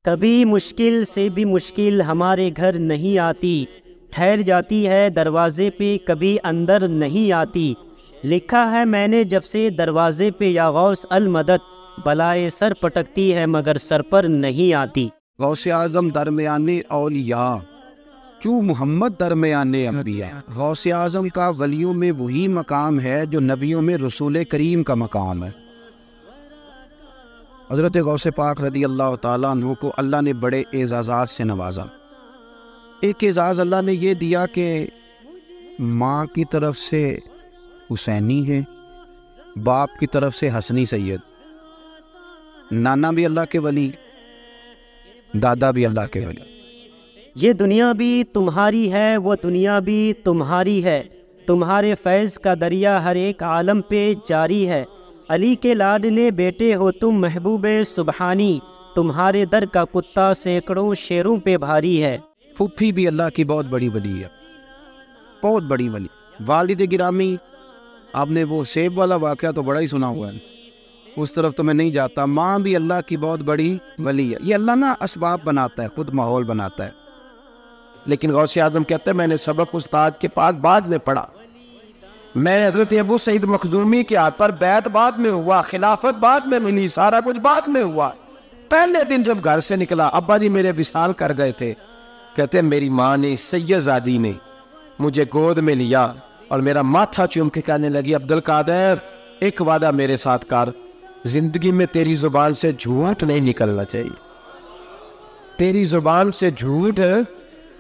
کبھی مشکل سے بھی مشکل ہمارے گھر نہیں آتی، ٹھہر جاتی ہے دروازے پہ کبھی اندر نہیں آتی۔ لکھا ہے میں نے جب سے دروازے پہ یا غوث المدد، بلائے سر پٹکتی ہے مگر سر پر نہیں آتی۔ غوث اعظم درمیانے اولیاء، چوں محمد درمیانے انبیاء۔ غوث اعظم کا ولیوں میں وہی مقام ہے جو نبیوں میں رسول کریم کا مقام ہے۔ حضرت غوث پاک رضی اللہ تعالیٰ عنہ کو اللہ نے بڑے اعزازات سے نوازا۔ ایک اعزاز اللہ نے یہ دیا کہ ماں کی طرف سے حسینی ہے، باپ کی طرف سے حسنی سید، نانا بھی اللہ کے ولی، دادا بھی اللہ کے ولی۔ یہ دنیا بھی تمہاری ہے وہ دنیا بھی تمہاری ہے، تمہارے فیض کا دریا ہر ایک عالم پہ جاری ہے۔ علی کے لاڈلے بیٹے ہو تم محبوب سبحانی، تمہارے در کا کتا سینکڑوں شیروں پہ بھاری ہے۔ پھوپھی بھی اللہ کی بہت بڑی ولی ہے، بہت بڑی ولی۔ والد گرامی، آپ نے وہ سیب والا واقعہ تو بڑا ہی سنا ہوا ہے، اس طرف تو میں نہیں جاتا۔ ماں بھی اللہ کی بہت بڑی ولی ہے۔ یہ اللہ نا اسباب بناتا ہے، خود ماحول بناتا ہے۔ لیکن غوث اعظم کہتے ہیں میں نے سبق استاد کے پاس بعد میں پڑھا، میں نے حضرت ابو سعید مخزومی کے ہاتھ پر بیعت بعد میں ہوا، خلافت بعد میں ملی، سارا کچھ بعد میں ہوا۔ پہلے دن جب گھر سے نکلا، ابا جی میرے وصال کر گئے تھے، کہتے ہیں میری ماں نے، سید زادی نے مجھے گود میں لیا اور میرا ماتھا چوم کے کہنے لگی عبدالقادر ایک وعدہ میرے ساتھ کر، زندگی میں تیری زبان سے جھوٹ نہیں نکلنا چاہیے، تیری زبان سے جھوٹ۔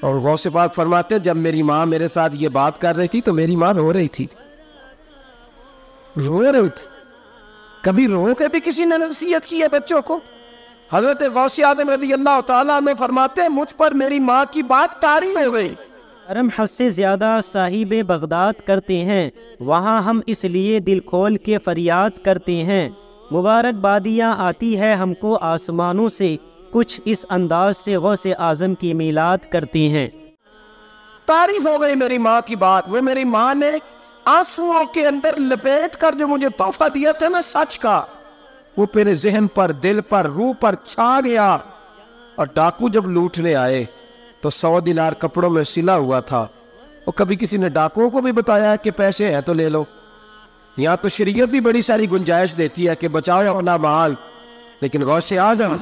اور غوث پاک فرماتے ہیں جب میری ماں میرے ساتھ یہ بات کر رہی تھی تو میری ماں رو رہی تھی، رو رہی تھی۔ کبھی رو کے بھی کسی نے نصیحت کی ہے بچوں کو؟ حضرت غوث اعظم رضی اللہ تعالیٰ عنہ فرماتے ہیں مجھ پر میری ماں کی بات طاری ہو گئی۔ کرم حد سے زیادہ صاحب بغداد کرتے ہیں، وہاں ہم اس لیے دل کھول کے فریاد کرتے ہیں۔ مبارک بادیاں آتی ہے ہم کو آسمانوں سے، کچھ اس انداز سے غوث اعظم کی میلاد کرتے ہیں۔ تعریف ہو گئی میری ماں کی بات۔ وہ میری ماں نے آنسوؤں کے اندر لپیٹ کر جو مجھے تحفہ دیا تھا نا سچ کا، وہ میرے ذہن پر، دل پر، روح پر چھا گیا۔ اور ڈاکو جب لوٹنے آئے تو 100 دینار کپڑوں میں سلا ہوا تھا، اور کبھی کسی نے ڈاکوؤں کو بھی بتایا کہ پیسے ہیں تو لے لو۔ یہاں تو شریعت بھی بڑی ساری گنجائش دیتی ہے کہ بچاؤ اپنا مال، لیکن غوث اعظم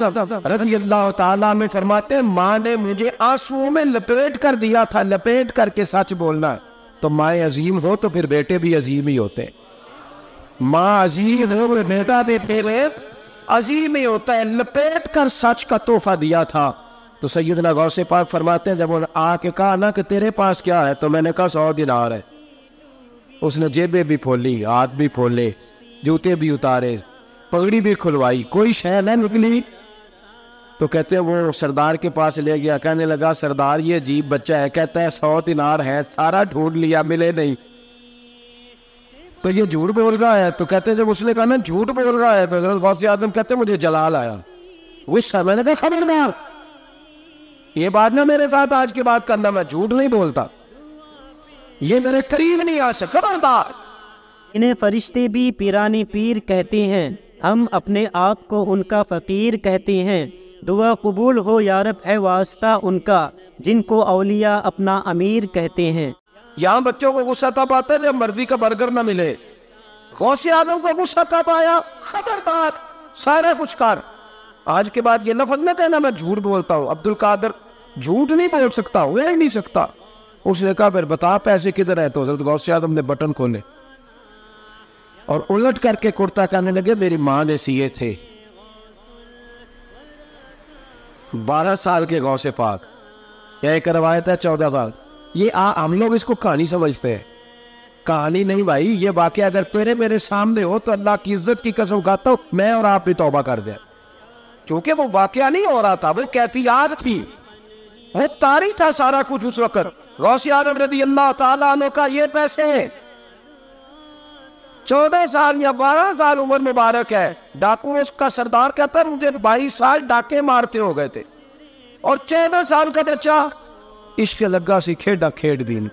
رضی اللہ تعالیٰ میں فرماتے ہیں ماں نے مجھے آنسوؤں میں لپیٹ کر دیا تھا، لپیٹ کر کے سچ بولنا ہے۔ تو ماں عظیم ہو تو پھر بیٹے بھی عظیم ہی ہوتے ہیں۔ ماں عظیم ہو بیٹا بھی پھر عظیم ہی ہوتا ہے۔ لپیٹ کر سچ کا تحفہ دیا تھا۔ تو سیدنا غوث پاک فرماتے ہیں جب انہوں نے آ کے کہا نا کہ تیرے پاس کیا ہے، تو میں نے کہا 100 دینار ہے۔ اس نے جیبیں بھی کھولی، ہاتھ بھی کھولے، جوتے بھی اتارے، پگڑی بھی کھلوائی، کوئی شے نہ نکلی۔ تو کہتے ہیں وہ سردار کے پاس لے گیا، کہنے لگا سردار یہ عجیب بچہ ہے، کہتا ہے 100 دینار ہے، سارا ڈھونڈ لیا ملے نہیں، تو یہ جھوٹ بول رہا ہے۔ تو کہتے ہیں جب اس نے کہا نا جھوٹ بول رہا ہے، تو حضرت غوث اعظم کہتے ہیں مجھے جلال آیا، غصہ۔ میں نے کہا خبردار، یہ بات نہ میرے ساتھ آج کے بعد کرنا، میں جھوٹ نہیں بولتا، یہ میرے قریب نہیں آ سکتا، خبردار۔ انہیں فرشتے بھی پیران پیر کہتے ہیں، ہم اپنے آپ کو ان کا فقیر کہتے ہیں۔ دعا قبول ہو یا رب ہے واسطہ ان کا، جن کو اولیاء اپنا امیر کہتے ہیں۔ یہاں بچوں کو غصہ تب آتا ہے جب مرضی کا برگر نہ ملے۔ غوث اعظم کو غصہ کب آیا؟ خبردار، سارا کچھ کر۔ آج کے بعد یہ لفظ نہ کہنا میں جھوٹ بولتا ہوں، عبدالقادر جھوٹ نہیں بول سکتا، ہو ہی نہیں سکتا۔ اس نے کہا پھر بتا پیسے کدھر ہے؟ تو حضرت غوث اعظم نے بٹن کھولے اور الٹ کر کے کرتا کہنے لگے میری ماں نے سیے تھے۔ 12 سال کے غوث پاک، یہ ایک روایت ہے 14 سال۔ یہ ہم لوگ اس کو کہانی سمجھتے ہیں، کہانی نہیں بھائی، یہ واقعہ اگر تیرے میرے سامنے ہو تو اللہ کی عزت کی قسم کھاتا ہوں میں اور آپ بھی توبہ کر دیں، کیونکہ وہ واقعہ نہیں ہو رہا تھا، وہ کیفیات تھی، وہ تاریخ تھا سارا کچھ اس وقت۔ غوث اعظم رضی اللہ تعالیٰ عنہ کا یہ پیسے 14 سال یا 12 سال عمر مبارک ہے، ڈاکو اس کا سردار کہتا ہے مجھے 22 سال ڈاکے مارتے ہو گئے تھے، اور 14 سال کا بچہ عشق لگا سی کھیڈا کھیڈ دین۔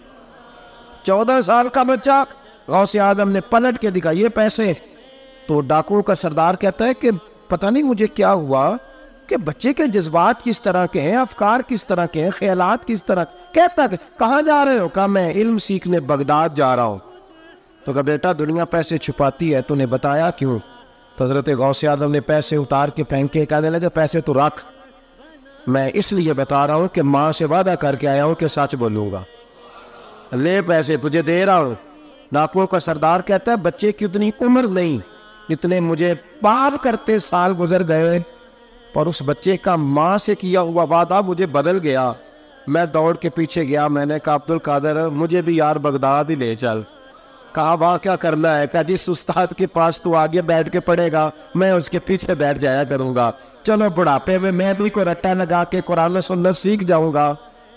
14 سال کا بچہ غوث اعظم نے پلٹ کے دکھا یہ پیسے۔ تو ڈاکو کا سردار کہتا ہے کہ پتہ نہیں مجھے کیا ہوا، کہ بچے کے جذبات کس طرح کے ہیں، افکار کس طرح کے ہیں، خیالات کس طرح. کہتا کہ کہاں جا رہے ہو؟ کہا میں علم سیکھنے بغداد جا رہا ہوں. تو کہا بیٹا دنیا پیسے چھپاتی ہے، تو نے بتایا کیوں؟ تو حضرت غوث اعظم نے پیسے اتار کے پھینک کے کہنے لگے پیسے تو رکھ، میں اس لیے بتا رہا ہوں کہ ماں سے وعدہ کر کے آیا ہوں کہ سچ بولوں گا. لے پیسے تجھے دے رہا ہوں. ڈاکوؤں کا سردار کہتا ہے بچے کی اتنی عمر نہیں اتنے مجھے پار کرتے سال گزر گئے، اور اس بچے کا ماں سے کیا ہوا وعدہ مجھے بدل گیا. میں دوڑ کے پیچھے گیا، میں نے کہا عبد القادر مجھے بھی یار بغداد ہی لے چل. کہا وہاں کیا کرنا ہے؟ کہا جس استاد کے پاس تو آگے بیٹھ کے پڑھے گا میں اس کے پیچھے بیٹھ جایا کروں گا، چلو بڑھاپے میں بھی کوئی رٹا لگا کے قرآن و سنت سیکھ جاؤں گا.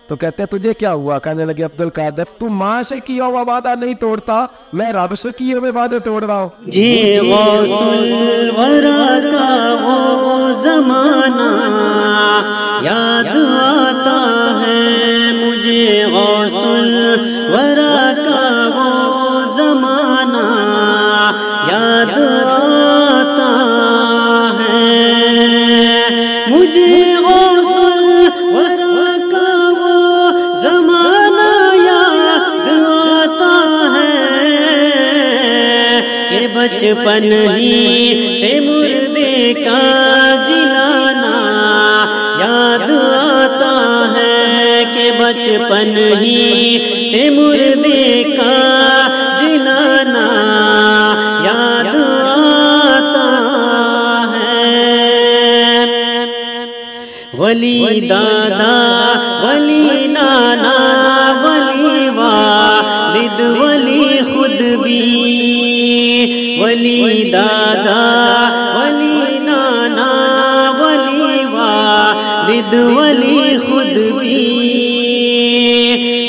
تو کہتے ہیں تجھے کیا ہوا؟ کہنے لگے عبد القادر تو ماں سے کیا ہوا وعدہ نہیں توڑتا، میں رب سے کیے ہوئے وعدے توڑ رہا ہوں. جی غوث الورا کا وہ زمانہ یاد آتا ہے مجھے، غوث الورا کا وہ زمانہ یاد آتا ہے مجھے، غوث الورا کا وہ زمانہ یاد آتا ہے کہ بچپن ہی سے مردے کا جلانا یاد آتا ہے کہ بچپن ہی سے مردے کا جلانا یاد آتا ہے. ولی دادا ولی نانا ولی والد ولی خود بھی، ولی دادا ولی نانا ولی والد ولی خود بھی،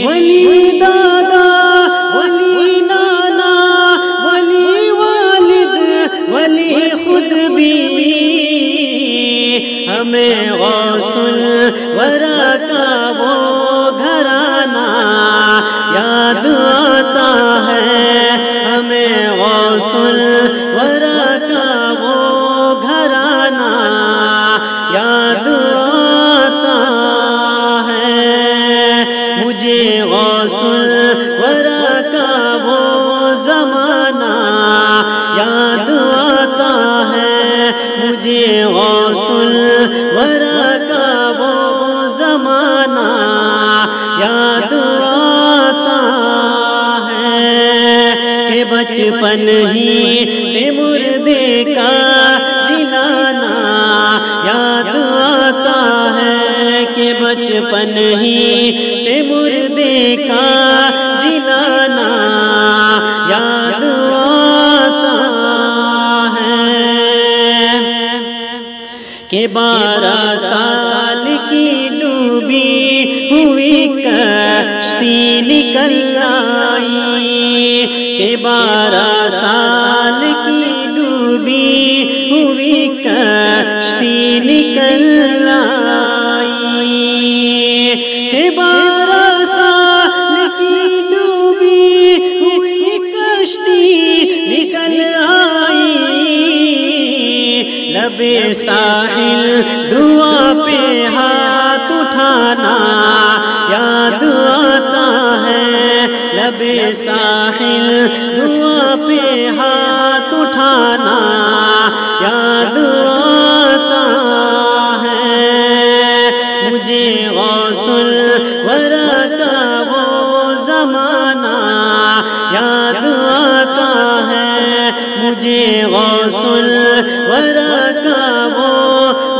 ولی دادا ولی نانا ولی والد ولی خود بھی. ہمیں غوث الورا کا وہ گھرانہ یاد آتا ہے، ہمیں غوث الورا کا وہ گھرانہ یاد آتا ہے مجھے، غوث الورا کا وہ زمانہ یاد آتا ہے مجھے، غوث الورا کا وہ زمانہ یاد آتا ہے کہ بچپن ہی سے مردے کا جلانا یاد آتا ہے کہ بچپن ہی سے مردے کا جلانا یاد آتا ہے کہ 12 سال کی ڈوبی ہوئی کشتی نکل آئی، کہ 12 سال کی ڈوبی ہوئی کشتی نکل آئی، کہ 12 سال کی ڈوبی ہوئی کشتی نکل آئی، لبے ساحل دعا پہ ہاتھ اٹھانا یاد آتا ہے، لبے ساحل دعا پہ ہاتھ اٹھانا یاد آتا ہے مجھے، غوث الورا کا وہ زمانہ یاد آتا ہے مجھے، غوث الورا کا وہ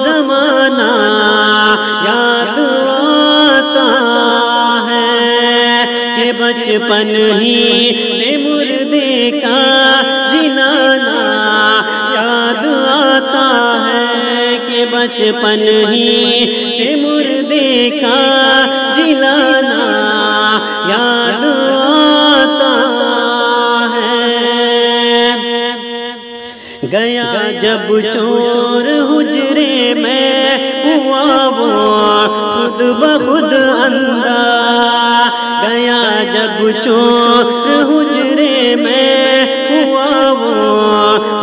زمانہ یاد آتا ہے کہ بچپن ہی سے مردے کا جلانا یاد آتا ہے کہ بچپن ہی سے مردے کا جلانا یاد آتا ہے. گیا جب چور حجرے میں ہوا وہ خود بخود اندھا، گیا جب چور حجرے میں ہوا وہ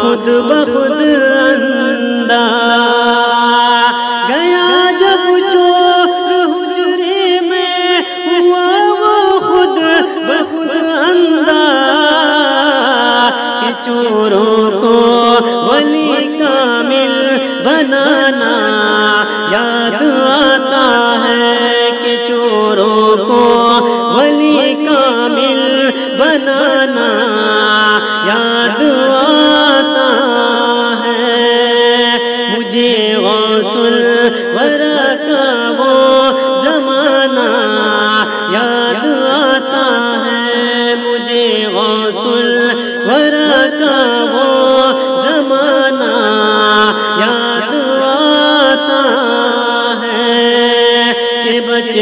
خود بخود اندھا،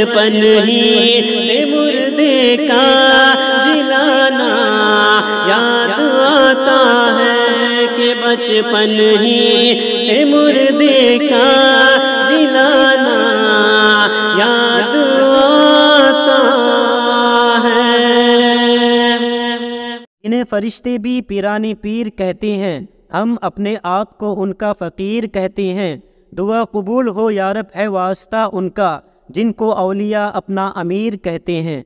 بچپن ہی سے مردے کا جلانا یاد آتا ہے کہ بچپن ہی سے مردے کا جلانا یاد آتا ہے۔ انہیں فرشتے بھی پیرانی پیر کہتے ہیں، ہم اپنے آپ کو ان کا فقیر کہتے ہیں۔ دعا قبول ہو یا رب ہے واسطہ ان کا، جن کو اولیاء اپنا امیر کہتے ہیں۔